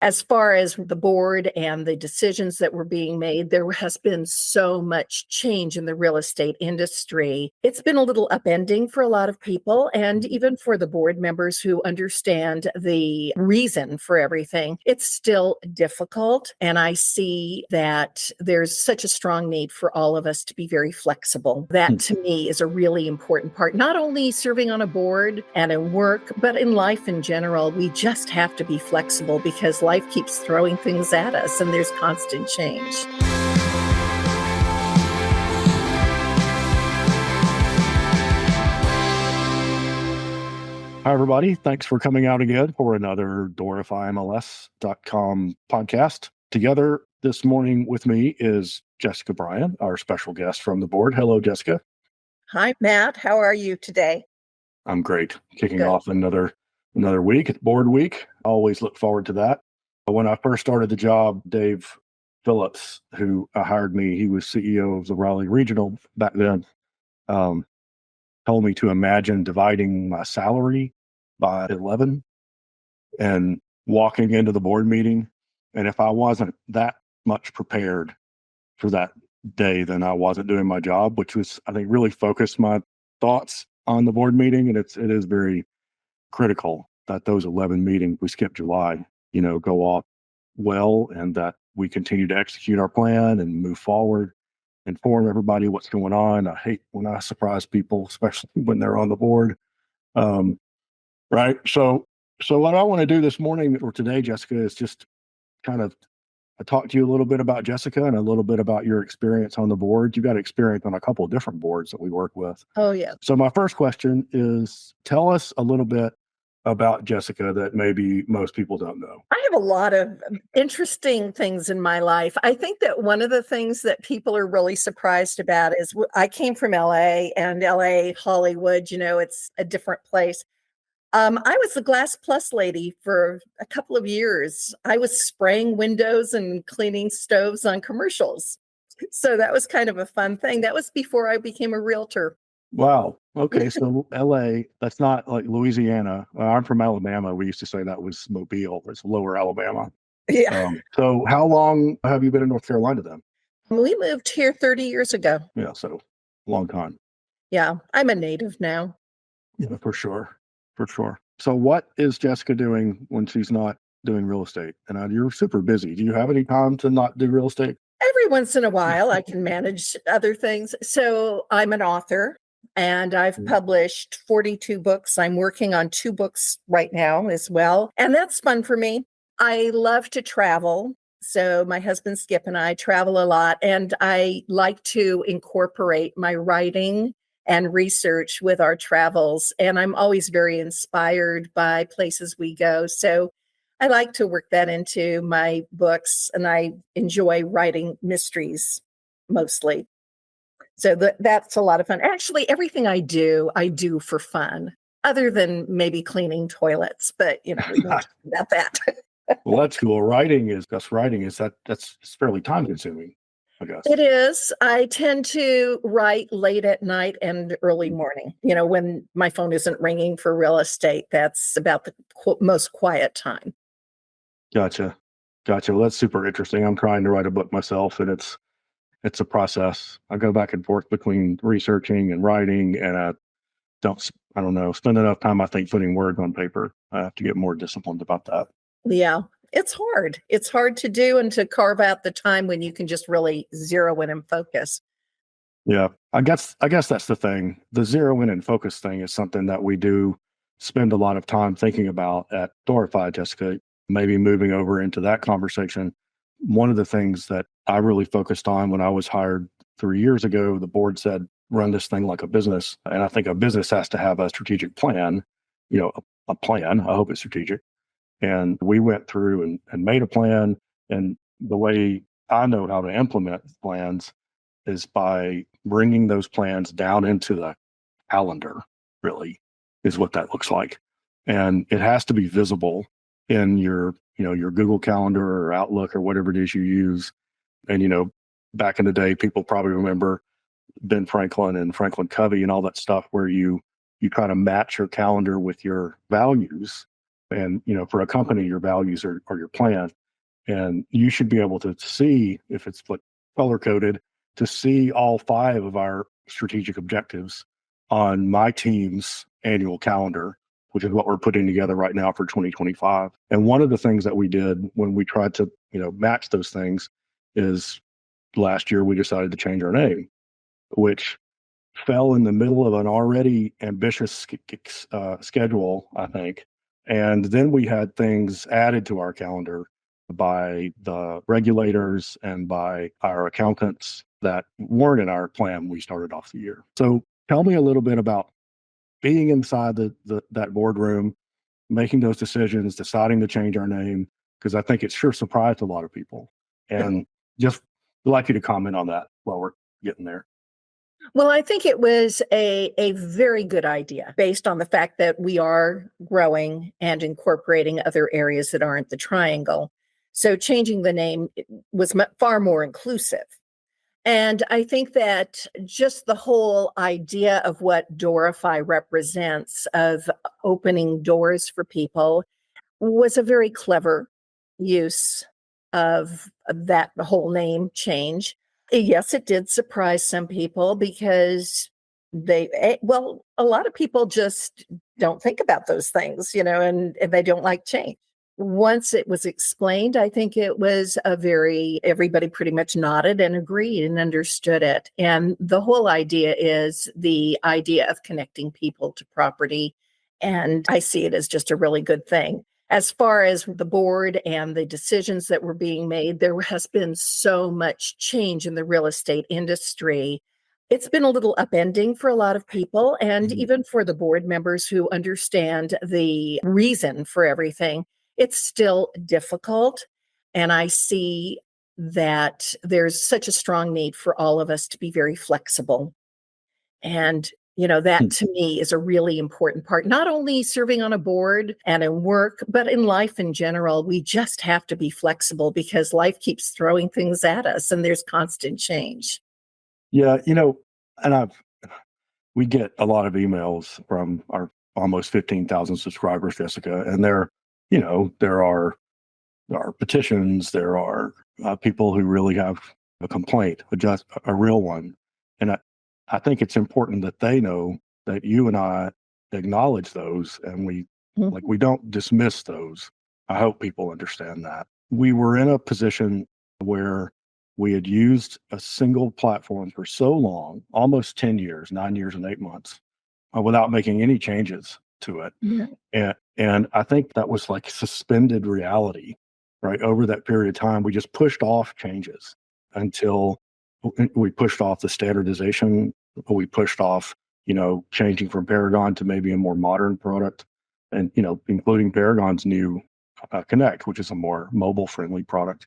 As far as the board and the decisions that were being made, there has been so much change in the real estate industry. It's been a little upending for a lot of people, and even for the board members who understand the reason for everything. It's still difficult, and I see that there's such a strong need for all of us to be very flexible. That to me is a really important part, not only serving on a board and in work, but in life in general. We just have to be flexible because life keeps throwing things at us and there's constant change. Hi, everybody. Thanks for coming out again for another DorifyMLS.com podcast. Together this morning with me is Jessica Bryan, our special guest from the board. Hello, Jessica. Hi, Matt. How are you today? I'm great. Kicking Good. off another week, board week. I always look forward to that. When I first started the job, Dave Phillips, who hired me, he was CEO of the Raleigh Regional back then, told me to imagine dividing my salary by 11 and walking into the board meeting. And if I wasn't that much prepared for that day, then I wasn't doing my job, which was, I think, really focused my thoughts on the board meeting. And it is very critical that those 11 meetings, we skipped July, go off well, and that we continue to execute our plan and move forward, inform everybody what's going on. I hate when I surprise people, especially when they're on the board. Right. So what I want to do this morning or today, Jessica, is just kind of talk to you a little bit about Jessica and a little bit about your experience on the board. You've got experience on a couple of different boards that we work with. Oh, yeah. So my first question is, tell us a little bit about Jessica that maybe most people don't know. I have a lot of interesting things in my life. I think that one of the things that people are really surprised about is I came from LA, and LA, Hollywood, it's a different place. I was the Glass Plus lady for a couple of years. I was spraying windows and cleaning stoves on commercials. So that was kind of a fun thing. That was before I became a realtor. Wow. Okay. So LA, that's not like Louisiana. I'm from Alabama. We used to say that was Mobile. It's lower Alabama. Yeah. So how long have you been in North Carolina then? We moved here 30 years ago. Yeah. So long time. Yeah. I'm a native now. Yeah, for sure. For sure. So what is Jessica doing when she's not doing real estate? And you're super busy. Do you have any time to not do real estate? Every once in a while, I can manage other things. So I'm an author, and I've published 42 books. I'm working on 2 books right now as well. And that's fun for me. I love to travel. So my husband Skip and I travel a lot, and I like to incorporate my writing and research with our travels. And I'm always very inspired by places we go. So I like to work that into my books, and I enjoy writing mysteries mostly. So that's a lot of fun. Actually, everything I do for fun, other than maybe cleaning toilets. But, we won't talk about that. Well, that's cool. That's fairly time consuming, I guess. It is. I tend to write late at night and early morning, when my phone isn't ringing for real estate. That's about the most quiet time. Gotcha. Well, that's super interesting. I'm trying to write a book myself, and it's a process. I go back and forth between researching and writing, and I don't spend enough time, I think, putting words on paper. I have to get more disciplined about that. Yeah, it's hard. It's hard to do and to carve out the time when you can just really zero in and focus. Yeah, I guess that's the thing. The zero in and focus thing is something that we do spend a lot of time thinking about at Doorify, Jessica. Maybe moving over into that conversation. One of the things that I really focused on when I was hired 3 years ago, the board said, run this thing like a business. And I think a business has to have a strategic plan, a plan. I hope it's strategic. And we went through and made a plan. And the way I know how to implement plans is by bringing those plans down into the calendar, really, is what that looks like. And it has to be visible in your Google Calendar or Outlook or whatever it is you use. And, back in the day, people probably remember Ben Franklin and Franklin Covey and all that stuff where you try to match your calendar with your values. And, for a company, your values are your plan. And you should be able to see, if it's like color coded, to see all 5 of our strategic objectives on my team's annual calendar, which is what we're putting together right now for 2025. And one of the things that we did when we tried to, match those things is last year we decided to change our name, which fell in the middle of an already ambitious schedule, I think. And then we had things added to our calendar by the regulators and by our accountants that weren't in our plan when we started off the year. So tell me a little bit about being inside that boardroom, making those decisions, deciding to change our name, because I think it sure surprised a lot of people. And just would like you to comment on that while we're getting there. Well, I think it was a very good idea based on the fact that we are growing and incorporating other areas that aren't the triangle. So changing the name was far more inclusive. And I think that just the whole idea of what Doorify represents of opening doors for people was a very clever use of that whole name change. Yes, it did surprise some people because a lot of people just don't think about those things, and they don't like change. Once it was explained, I think it was everybody pretty much nodded and agreed and understood it. And the whole idea is the idea of connecting people to property. And I see it as just a really good thing. As far as the board and the decisions that were being made, there has been so much change in the real estate industry. It's been a little upending for a lot of people, and even for the board members who understand the reason for everything. It's still difficult. And I see that there's such a strong need for all of us to be very flexible. And that to me is a really important part, not only serving on a board and in work, but in life in general. We just have to be flexible because life keeps throwing things at us and there's constant change. Yeah, and we get a lot of emails from our almost 15,000 subscribers, Jessica, and there are petitions, there are people who really have a complaint, just a real one. And I think it's important that they know that you and I acknowledge those, and we don't dismiss those. I hope people understand that. We were in a position where we had used a single platform for so long, almost 10 years, 9 years and 8 months, without making any changes to it. Yeah. And I think that was like suspended reality, right? Over that period of time, we just pushed off changes until we pushed off the standardization. We pushed off, changing from Paragon to maybe a more modern product, and including Paragon's new Connect, which is a more mobile friendly product.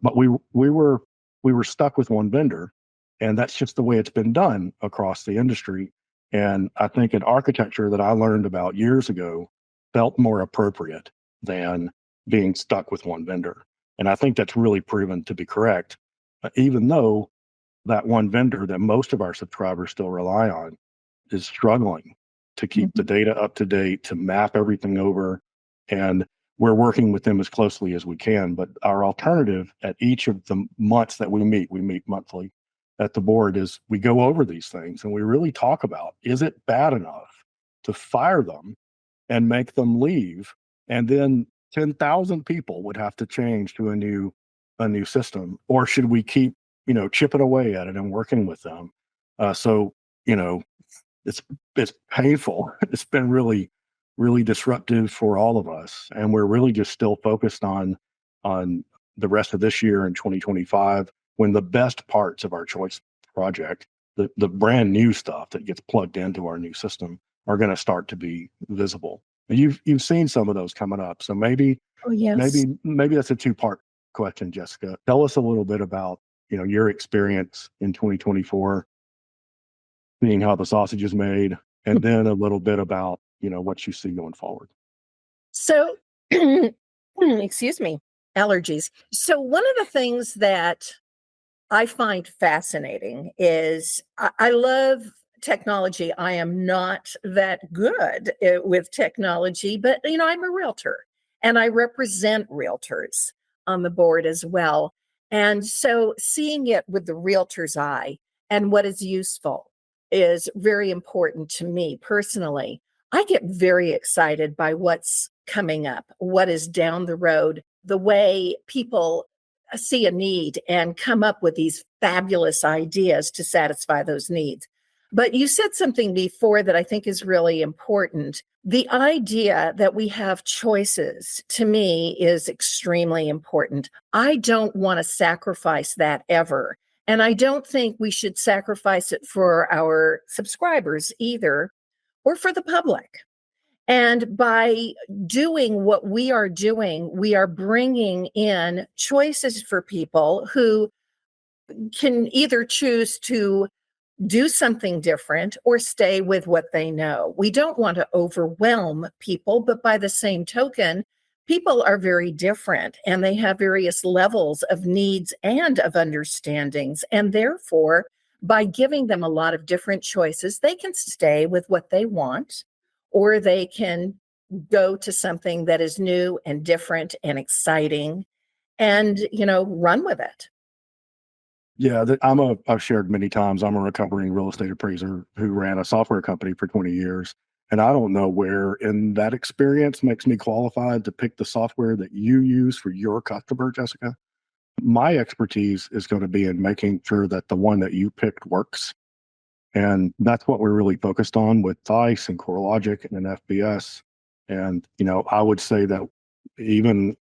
But we were stuck with one vendor, and that's just the way it's been done across the industry. And I think an architecture that I learned about years ago felt more appropriate than being stuck with one vendor. And I think that's really proven to be correct, even though that one vendor that most of our subscribers still rely on is struggling to keep the data up to date, to map everything over. And we're working with them as closely as we can. But our alternative at each of the months that we meet monthly at the board, is we go over these things and we really talk about, is it bad enough to fire them and make them leave? And then 10,000 people would have to change to a new system, or should we keep, chipping away at it and working with them? So, it's painful. It's been really, really disruptive for all of us. And we're really just still focused on the rest of this year in 2025, when the best parts of our choice project, the brand new stuff that gets plugged into our new system, are going to start to be visible. And you've seen some of those coming up. So maybe Oh, yes. maybe that's a two-part question, Jessica. Tell us a little bit about, your experience in 2024, seeing how the sausage is made, and then a little bit about, what you see going forward. So, excuse me, allergies. So, one of the things that I find fascinating is I love technology. I am not that good with technology, but I'm a realtor and I represent realtors on the board as well. And so seeing it with the realtor's eye and what is useful is very important to me personally. I get very excited by what's coming up, what is down the road, the way people see a need and come up with these fabulous ideas to satisfy those needs. But you said something before that I think is really important. The idea that we have choices, to me, is extremely important. I don't want to sacrifice that ever. And I don't think we should sacrifice it for our subscribers either, or for the public. And by doing what we are doing, we are bringing in choices for people who can either choose to do something different or stay with what they know. We don't want to overwhelm people, but by the same token, people are very different and they have various levels of needs and of understandings. And therefore, by giving them a lot of different choices, they can stay with what they want, or they can go to something that is new and different and exciting and, run with it. Yeah, I've shared many times, I'm a recovering real estate appraiser who ran a software company for 20 years. And I don't know where in that experience makes me qualified to pick the software that you use for your customer, Jessica. My expertise is going to be in making sure that the one that you picked works. And that's what we're really focused on with Dice and CoreLogic and an FBS. And, I would say that even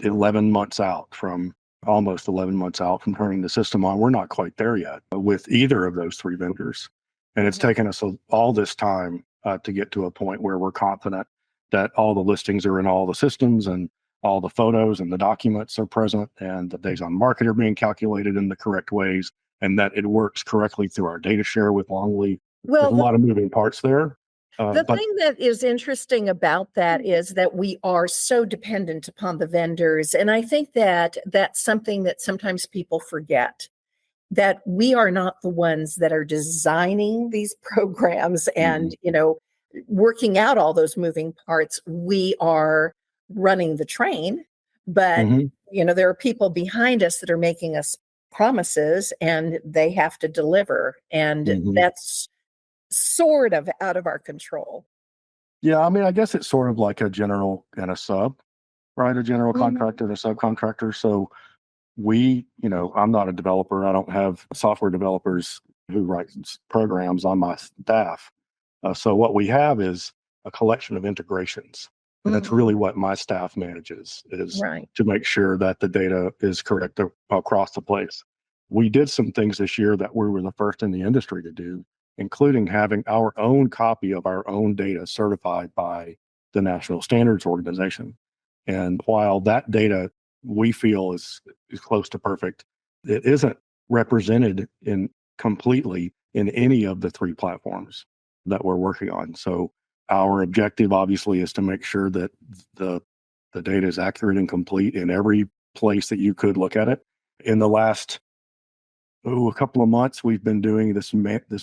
11 months out from almost 11 months out from turning the system on, we're not quite there yet with either of those three vendors. And it's taken us all this time to get to a point where we're confident that all the listings are in all the systems and all the photos and the documents are present and the days on market are being calculated in the correct ways and that it works correctly through our data share with Longleaf. There's a lot of moving parts there. The thing that is interesting about that is that we are so dependent upon the vendors. And I think that that's something that sometimes people forget, that we are not the ones that are designing these programs and, working out all those moving parts. We are running the train, but, there are people behind us that are making us promises and they have to deliver. And that's sort of out of our control. Yeah, I mean, I guess it's sort of like a general and a sub, right? A general contractor and a subcontractor. So I'm not a developer. I don't have software developers who write programs on my staff. So what we have is a collection of integrations. And that's really what my staff manages, is Right. to make sure that the data is correct across the place. We did some things this year that we were the first in the industry to do, including having our own copy of our own data certified by the National Standards Organization. And while that data we feel is close to perfect, it isn't represented in completely in any of the three platforms that we're working on. So our objective obviously is to make sure that the data is accurate and complete in every place that you could look at it. In the last a couple of months, we've been doing this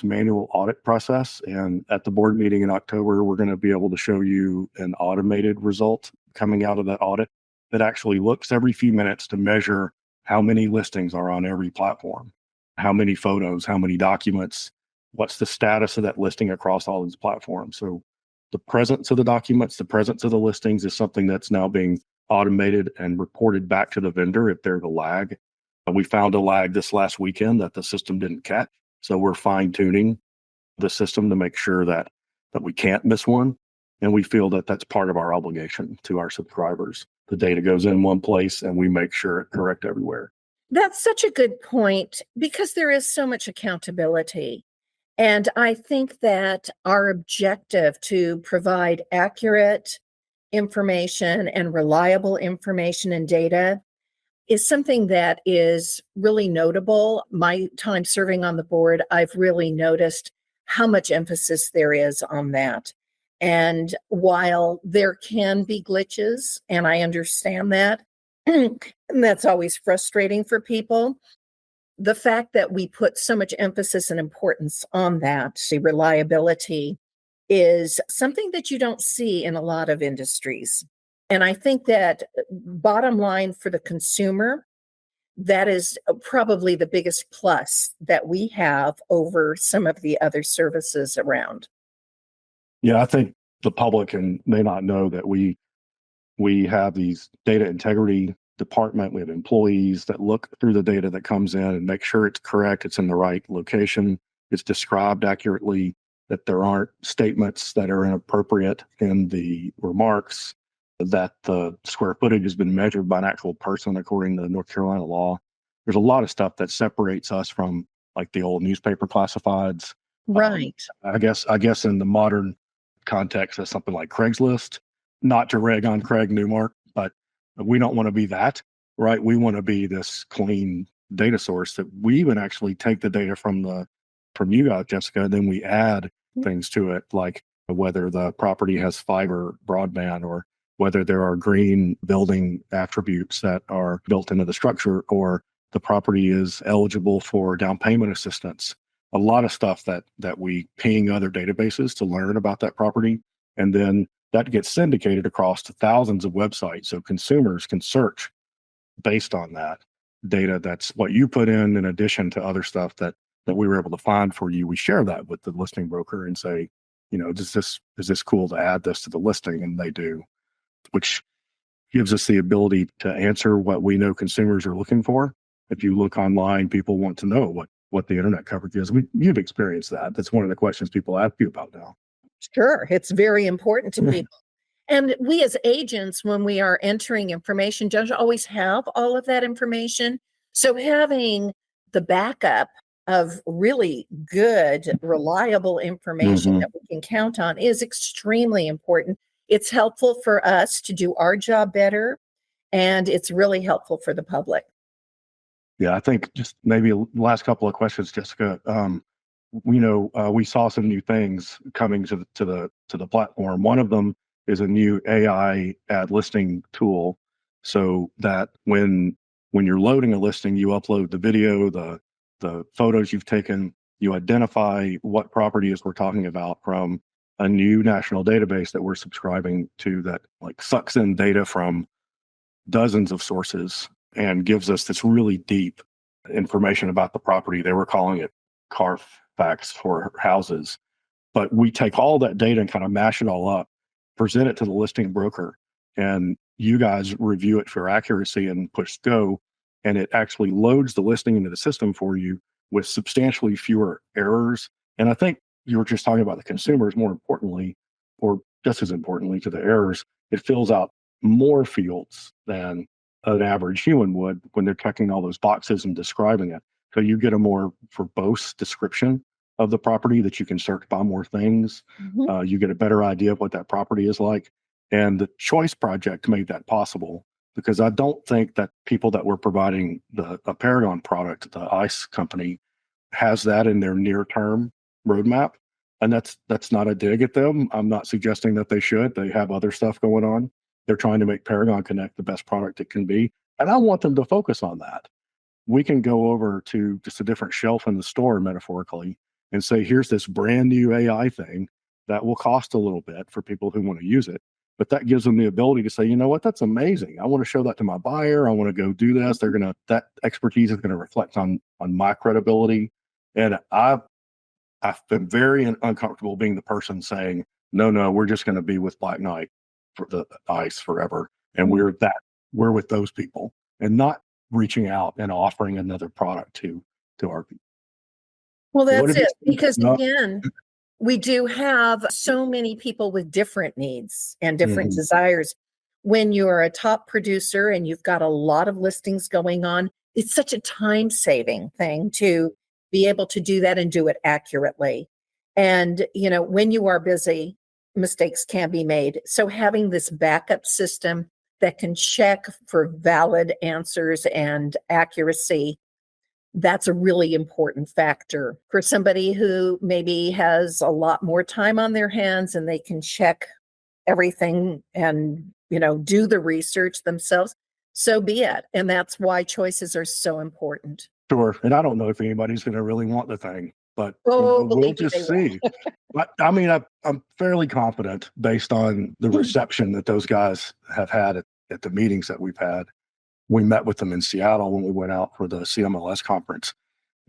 manual audit process, and at the board meeting in October, we're going to be able to show you an automated result coming out of that audit that actually looks every few minutes to measure how many listings are on every platform, how many photos, how many documents, what's the status of that listing across all these platforms. So the presence of the documents, the presence of the listings is something that's now being automated and reported back to the vendor if there's a lag. We found a lag this last weekend that the system didn't catch. So we're fine tuning the system to make sure that we can't miss one. And we feel that that's part of our obligation to our subscribers. The data goes in one place and we make sure it's correct everywhere. That's such a good point because there is so much accountability. And I think that our objective to provide accurate information and reliable information and data is something that is really notable. My time serving on the board, I've really noticed how much emphasis there is on that. And while there can be glitches, and I understand that, and that's always frustrating for people, the fact that we put so much emphasis and importance on that, the reliability, is something that you don't see in a lot of industries. And I think that bottom line for the consumer, that is probably the biggest plus that we have over some of the other services around. Yeah, I think the public may not know that we have these data integrity department. We have employees that look through the data that comes in and make sure it's correct, it's in the right location, it's described accurately, that there aren't statements that are inappropriate in the remarks, that the square footage has been measured by an actual person according to North Carolina law. There's a lot of stuff that separates us from like the old newspaper classifieds. Right. I guess in the modern context, as something like Craigslist, not to rag on Craig Newmark, but we don't want to be that, right? We want to be this clean data source that we even actually take the data from you guys, Jessica, and then we add things to it, like whether the property has fiber broadband or whether there are green building attributes that are built into the structure, or the property is eligible for down payment assistance. A lot of stuff that we ping other databases to learn about that property. And then that gets syndicated across to thousands of websites. So consumers can search based on that data. That's what you put in addition to other stuff that we were able to find for you. We share that with the listing broker and say, is this cool to add this to the listing? And they do, which gives us the ability to answer what we know consumers are looking for. If you look online, people want to know what the internet coverage is. You've experienced that. That's one of the questions people ask you about now. Sure. It's very important to people. And we as agents, when we are entering information, don't always have all of that information. So having the backup of really good, reliable information that we can count on is extremely important. It's helpful for us to do our job better, and it's really helpful for the public. Yeah, I think just maybe last couple of questions, Jessica. We saw some new things coming to the platform. One of them is a new AI ad listing tool, so that when you're loading a listing, you upload the video, the photos you've taken, you identify what properties we're talking about from a new national database that we're subscribing to that like sucks in data from dozens of sources and gives us this really deep information about the property. They were calling it Carfax for houses. But we take all that data and kind of mash it all up, present it to the listing broker, and you guys review it for accuracy and push go. And it actually loads the listing into the system for you with substantially fewer errors. And I think you were just talking about the consumers, more importantly, or just as importantly to the errors, it fills out more fields than an average human would when they're checking all those boxes and describing it. So you get a more verbose description of the property that you can search by more things. You get a better idea of what that property is like. And the Choice Project made that possible, because I don't think that people that were providing a Paragon product, the ICE company, has that in their near-term roadmap. And that's not a dig at them. I'm not suggesting that they should. They have other stuff going on. They're trying to make Paragon Connect the best product it can be. And I want them to focus on that. We can go over to just a different shelf in the store, metaphorically, and say, here's this brand new AI thing that will cost a little bit for people who want to use it. But that gives them the ability to say, you know what, that's amazing. I want to show that to my buyer. I want to go do this. That expertise is going to reflect on my credibility. And I've been very uncomfortable being the person saying, no, we're just going to be with Black Knight for the ICE forever. And we're with those people, and not reaching out and offering another product to our people. Well, that's it. Because again, we do have so many people with different needs and different desires. When you're a top producer and you've got a lot of listings going on, it's such a time-saving thing to be able to do that and do it accurately. And, when you are busy, mistakes can be made. So having this backup system that can check for valid answers and accuracy, that's a really important factor for somebody who maybe has a lot more time on their hands and they can check everything and, do the research themselves. So be it. And that's why choices are so important. Sure. And I don't know if anybody's going to really want the thing, but Oh, we'll believe me, just they will. see. But I mean, I'm fairly confident based on the reception that those guys have had at the meetings that we've had. We met with them in Seattle when we went out for the CMLS conference,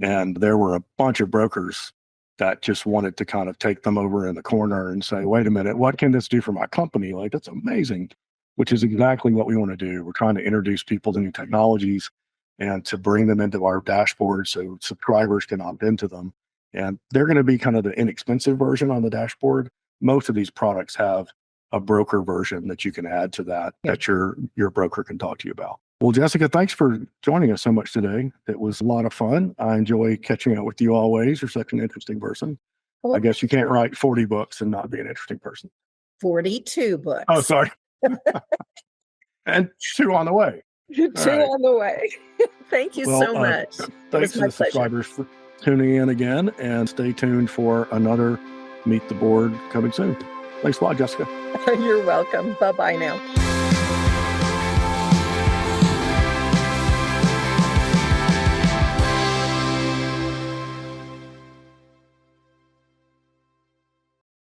and there were a bunch of brokers that just wanted to kind of take them over in the corner and say, wait a minute, what can this do for my company? Like, that's amazing, which is exactly what we want to do. We're trying to introduce people to new technologies and to bring them into our dashboard so subscribers can opt into them. And they're going to be kind of the inexpensive version on the dashboard. Most of these products have a broker version that you can add to that, that your broker can talk to you about. Well, Jessica, thanks for joining us so much today. It was a lot of fun. I enjoy catching up with you always. You're such an interesting person. Well, I guess you can't write 40 books and not be an interesting person. 42 books. Oh, sorry. And 2 on the way. 2 right. on the way. Thank you so much. Thanks to the subscribers for tuning in again, and stay tuned for another Meet the Board coming soon. Thanks a lot, Jessica. You're welcome. Bye-bye now.